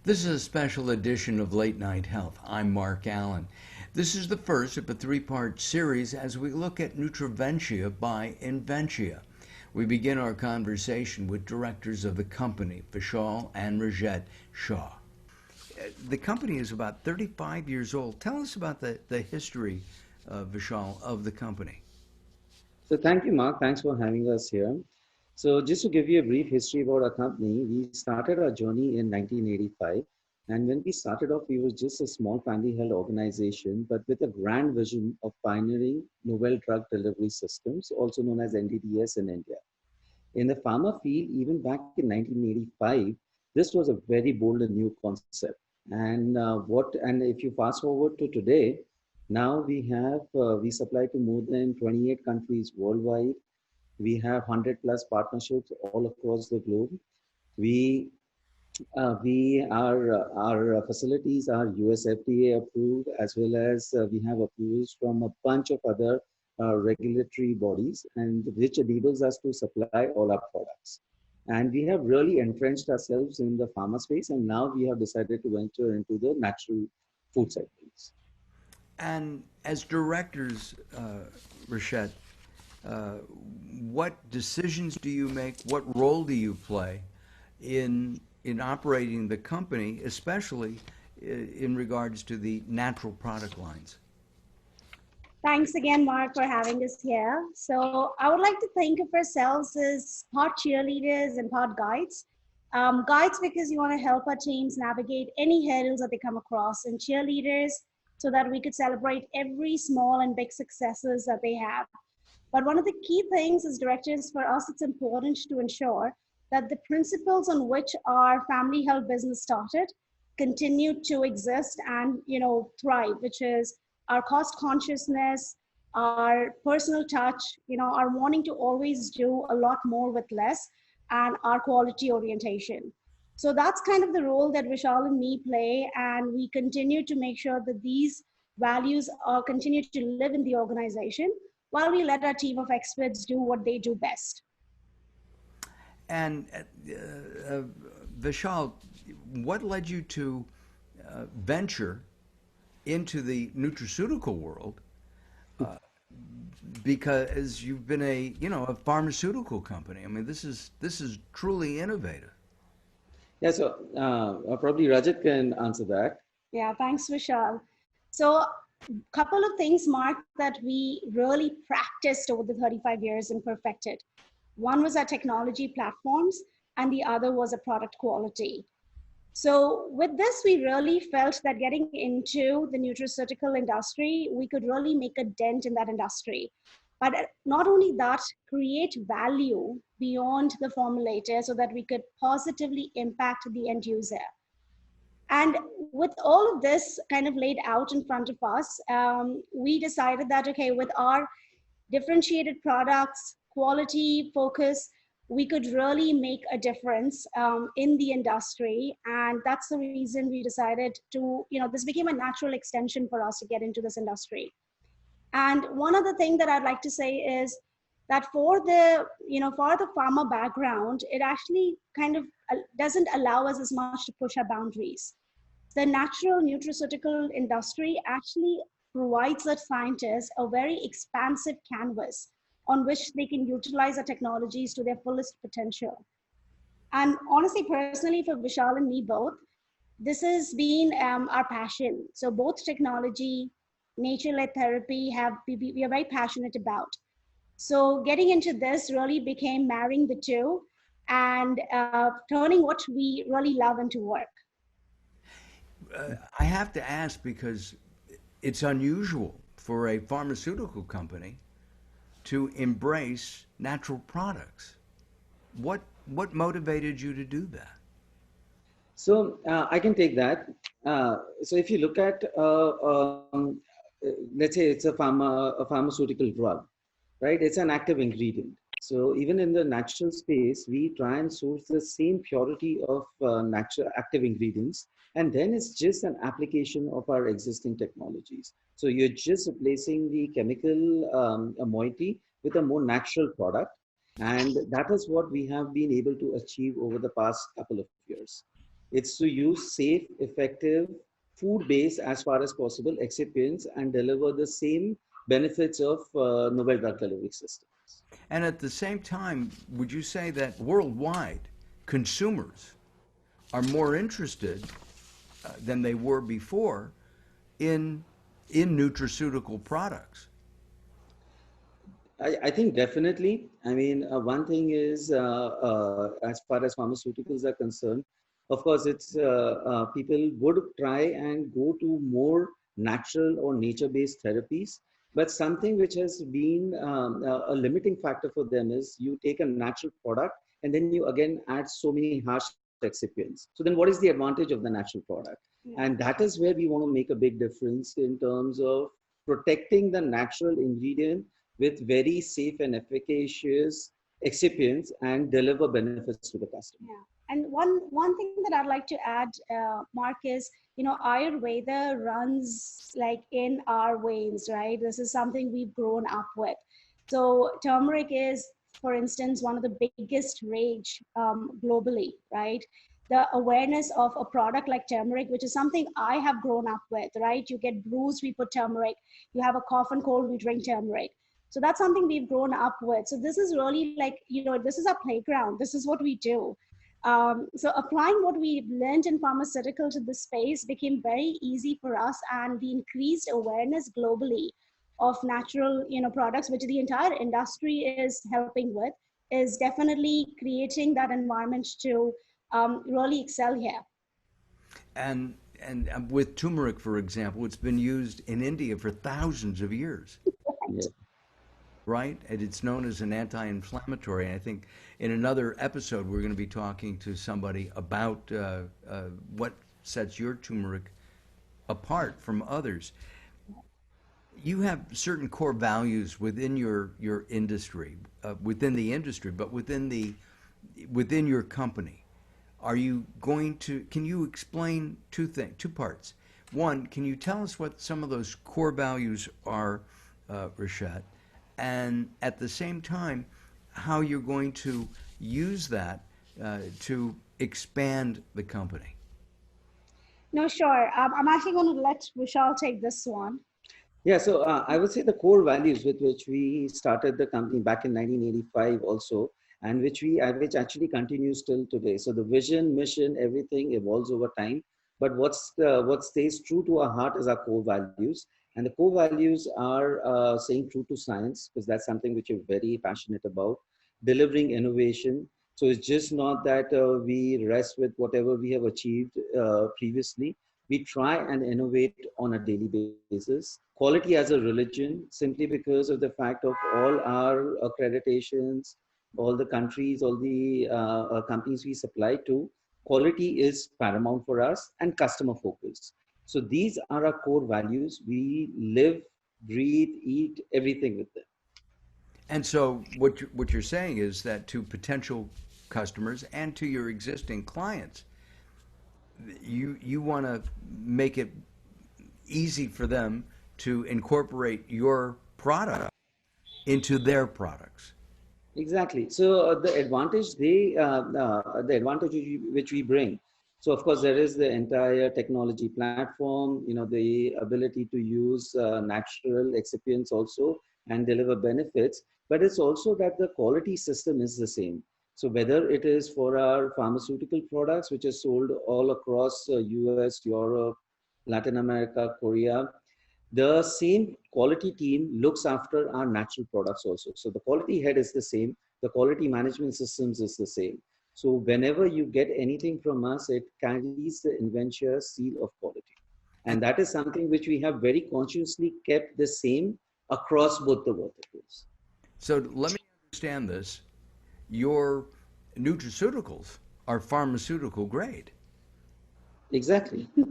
This is a special edition of Late Night Health. I'm Mark Alyn. This is the first of a three-part series as we look at Nutriventia by Inventia. We begin our conversation with directors of the company, Vishal and Rajat Shah. The company is about 35 years old. Tell us about the history, Vishal, of the company. So thank you, Mark. Thanks for having us here. So just to give you a brief history about our company, we started our journey in 1985. And when we started off, we were just a small family-held organization, but with a grand vision of pioneering novel drug delivery systems, also known as NDDS in India. In the pharma field, even back in 1985, this was a very bold and new concept. And if you fast forward to today, now we supply to more than 28 countries worldwide. We have 100 plus partnerships all across the globe. We our facilities are US FDA approved, as well as we have approvals from a bunch of other regulatory bodies, and which enables us to supply all our products. And we have really entrenched ourselves in the pharma space, and now we have decided to venture into the natural food segments. And as directors, Rashad, uh, what decisions do you make? What role do you play in operating the company, especially in regards to the natural product lines? Thanks again, Mark, for having us here. So I would like to think of ourselves as part cheerleaders and part guides. Guides because you want to help our teams navigate any hurdles that they come across, and cheerleaders so that we could celebrate every small and big successes that they have. But one of the key things as directors for us, it's important to ensure that the principles on which our family held business started continue to exist and thrive, which is our cost consciousness, our personal touch, our wanting to always do a lot more with less, and our quality orientation. So that's kind of the role that Vishal and me play, and we continue to make sure that these values are continue to live in the organization while we let our team of experts do what they do best. And Vishal, what led you to venture into the nutraceutical world? Because you've been a pharmaceutical company. I mean, this is truly innovative. Yeah, so probably Rajat can answer that. Yeah, thanks, Vishal. So, couple of things, Mark, that we really practiced over the 35 years and perfected. One was our technology platforms, and the other was a product quality. So with this, we really felt that getting into the nutraceutical industry, we could really make a dent in that industry. But not only that, create value beyond the formulator so that we could positively impact the end user. And with all of this kind of laid out in front of us, we decided that, okay, with our differentiated products, quality focus, we could really make a difference in the industry. And that's the reason we decided to, this became a natural extension for us to get into this industry. And one other thing that I'd like to say is that for the pharma background, it actually kind of doesn't allow us as much to push our boundaries. The natural nutraceutical industry actually provides the scientists a very expansive canvas on which they can utilize the technologies to their fullest potential. And honestly, personally, for Vishal and me both, this has been our passion. So both technology, nature-led therapy we are very passionate about. So getting into this really became marrying the two and turning what we really love into work. I have to ask because it's unusual for a pharmaceutical company to embrace natural products. What motivated you to do that? So I can take that. So if you look at, let's say it's a pharmaceutical drug, right? It's an active ingredient. So even in the natural space, we try and source the same purity of natural active ingredients, and then it's just an application of our existing technologies. So you're just replacing the chemical moiety with a more natural product, and that is what we have been able to achieve over the past couple of years. It's to use safe, effective, food-based as far as possible excipients and deliver the same benefits of novel drug delivery systems. And at the same time, would you say that worldwide consumers are more interested than they were before in nutraceutical products? I think definitely. I mean, one thing is, as far as pharmaceuticals are concerned, of course, it's people would try and go to more natural or nature-based therapies. But something which has been a limiting factor for them is you take a natural product and then you again add so many harsh excipients. So then, what is the advantage of the natural product? Yeah. And that is where we want to make a big difference in terms of protecting the natural ingredient with very safe and efficacious excipients and deliver benefits to the customer. Yeah. And one thing that I'd like to add, Mark, is Ayurveda runs like in our veins, right? This is something we've grown up with. So turmeric is, for instance, one of the biggest rage globally, right? The awareness of a product like turmeric, which is something I have grown up with, right? You get bruised, we put turmeric. You have a cough and cold, we drink turmeric. So that's something we've grown up with. So this is really like, this is our playground. This is what we do. So applying what we've learned in pharmaceutical to this space became very easy for us, and the increased awareness globally of natural, products, which the entire industry is helping with, is definitely creating that environment to really excel here. And with turmeric, for example, it's been used in India for thousands of years, Yeah. right? And it's known as an anti-inflammatory. And I think in another episode we're going to be talking to somebody about what sets your turmeric apart from others. You have certain core values within your industry, within the industry, but within your company. Are you going to? Can you explain two parts? One, can you tell us what some of those core values are, Rajat, and at the same time, how you're going to use that to expand the company? No, sure. I'm actually going to let Vishal take this one. Yeah, so I would say the core values with which we started the company back in 1985 also, and which actually continues till today. So the vision, mission, everything evolves over time. But what stays true to our heart is our core values, and the core values are saying true to science, because that's something which we're very passionate about. Delivering innovation. So it's just not that we rest with whatever we have achieved previously. We try and innovate on a daily basis. Quality as a religion, simply because of the fact of all our accreditations, all the countries, all the companies we supply to, quality is paramount for us, and customer focus. So these are our core values. We live, breathe, eat everything with them. And so what you're saying is that to potential customers and to your existing clients, you want to make it easy for them to incorporate your product into their products. Exactly. So the advantage which we bring. So of course there is the entire technology platform. The ability to use natural excipients also and deliver benefits. But it's also that the quality system is the same. So whether it is for our pharmaceutical products, which are sold all across US, Europe, Latin America, Korea, the same quality team looks after our natural products also. So the quality head is the same, the quality management systems is the same. So whenever you get anything from us, it carries the Inventia seal of quality. And And that is something which we have very consciously kept the same across both the verticals. so let me understand this. Your nutraceuticals are pharmaceutical grade. Exactly. I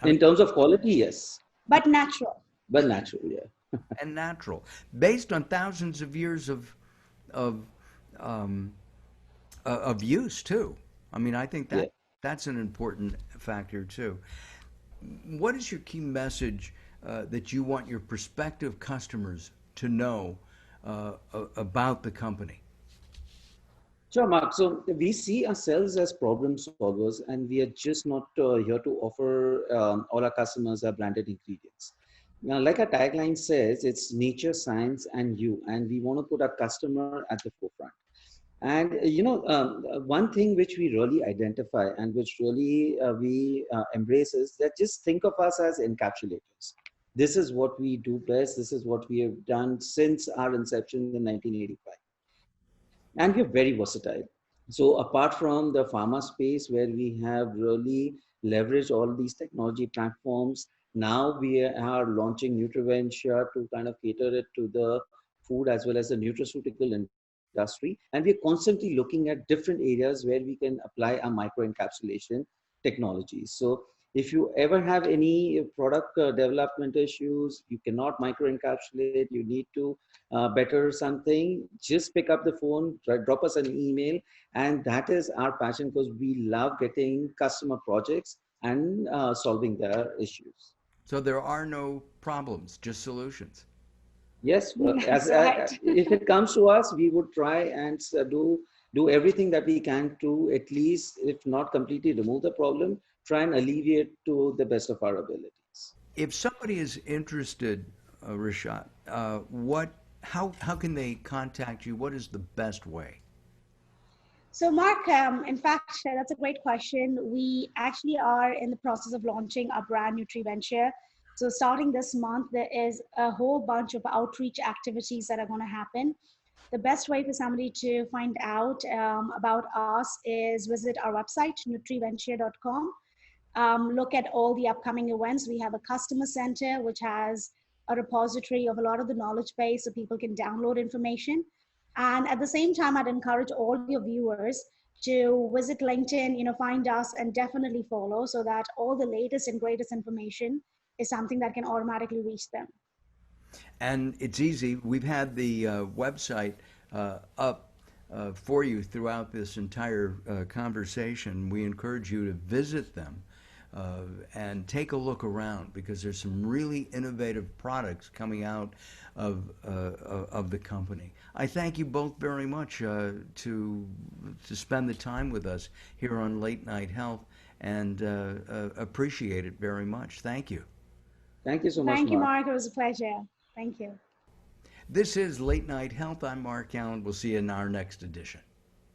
mean, In terms of quality, yes, But natural. but natural, yeah. and natural, based on thousands of years of um, of use too. I mean, I think Yeah. that's an important factor too. What is your key message that you want your prospective customers to know about the company? Sure, Mark. So we see ourselves as problem solvers, and we are just not here to offer all our customers our branded ingredients. Now, like our tagline says, it's nature, science, and you, and we want to put our customer at the forefront. And one thing which we really identify and which really we embrace is that just think of us as encapsulators. This is what we do best. This is what we have done since our inception in 1985, and we're very versatile. So apart from the pharma space where we have really leveraged all these technology platforms, now we are launching Nutriventia to kind of cater it to the food as well as the nutraceutical industry. And we're constantly looking at different areas where we can apply our microencapsulation technologies. So if you ever have any product development issues, you cannot microencapsulate, you need to better something, just pick up the phone, drop us an email. And that is our passion because we love getting customer projects and solving their issues. So there are no problems, just solutions. Yes, well, That's right. if it comes to us, we would try and do everything that we can to at least, if not completely remove the problem, try and alleviate to the best of our abilities. If somebody is interested, Rajat, how can they contact you? What is the best way? So, Mark, in fact, that's a great question. We actually are in the process of launching our brand Nutriventure. So, starting this month, there is a whole bunch of outreach activities that are going to happen. The best way for somebody to find out about us is visit our website, nutriventure.com. Look at all the upcoming events. We have a customer center, which has a repository of a lot of the knowledge base so people can download information. And at the same time, I'd encourage all your viewers to visit LinkedIn, find us and definitely follow so that all the latest and greatest information is something that can automatically reach them. And it's easy. We've had the website up for you throughout this entire conversation. We encourage you to visit them and take a look around because there's some really innovative products coming out of the company. I thank you both very much to spend the time with us here on Late Night Health and appreciate it very much. Thank you. Thank you so much, Thank you, Mark. Mark. It was a pleasure. Thank you. This is Late Night Health. I'm Mark Alyn. We'll see you in our next edition.